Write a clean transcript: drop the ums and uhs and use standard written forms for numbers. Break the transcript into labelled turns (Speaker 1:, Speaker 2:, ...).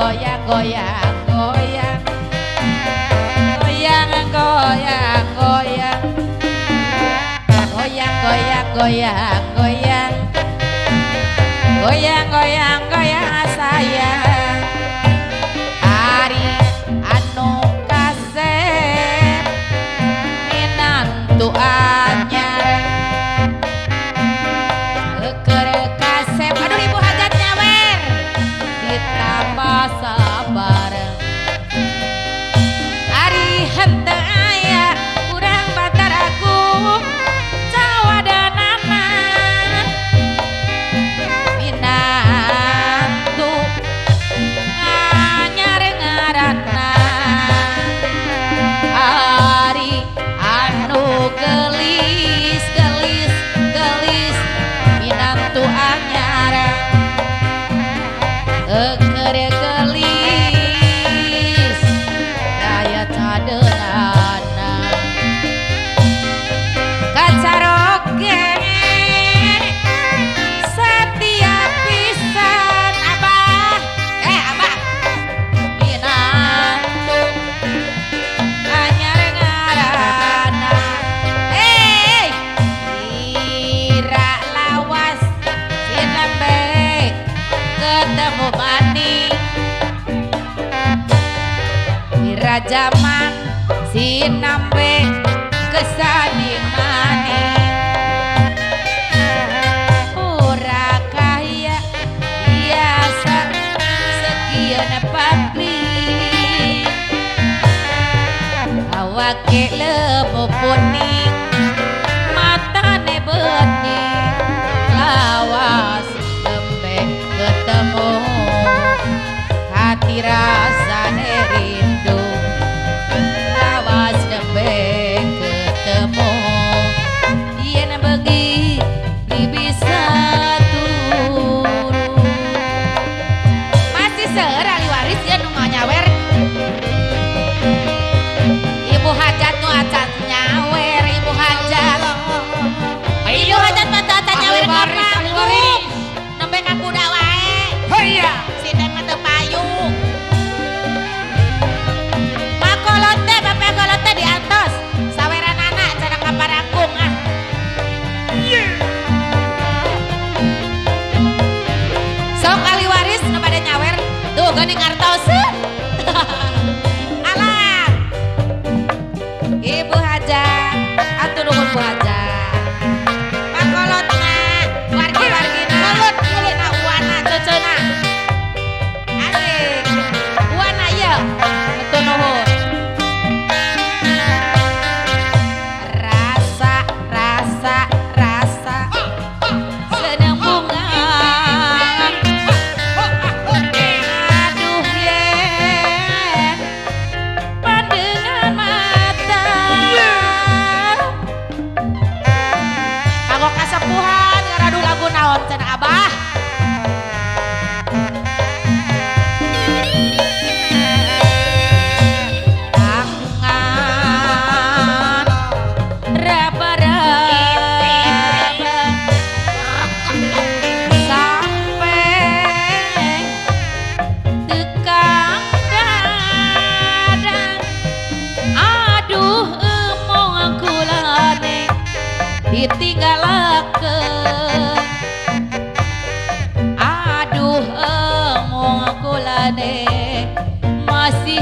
Speaker 1: goyang goyang goyang goyang goyang goyang goyang goyang goyang goyang goyang goyang goyang sayang hari anu kasep minantu anyar keur kasep aduh ibu hajat nyawer ditambah sabar hari henteu aya urang batar agung cawadanana minantu anyar ngaranna ari anu gelis gelis gelis minantu anyar keur gelis daya cadeunana kacaroge setia pisan abah abah minantu anyar ngaranna ira lawas sinembe ketemu maning ira zaman sinembe kesaning maning ora kaya biasa sekian pabrik awake lemu kuning matane bening lawas lembe ketemu hati rasane rindu lawas lembe ketemu yen begi li bisa turun masih seueur ahli waris ya nu nyawer ibu hajat nu acan nyawer ibu hajat mah acan nyawer kapan nembe ka kuda wae heuya sidan mah teu payung makolot teh bape kolot teh di atas saweranana cenah kaparangkung ah sok ahli waris nu bade nyawer tuh geuning artos alah ibu hajat atuh nuhun bu hajat makolot mah wargi-wargina dina uwana ceuceuna asik uwana ieu atuh nuhun rasa rasa rasa seneng bunga aduh yen pandangan mata kanggo kasepuhan ngaraduh lagu naon cenah abah tangan raba-raba sampai tekang dada aduh emong kulane ditinggalakeun aduh emong kulane masih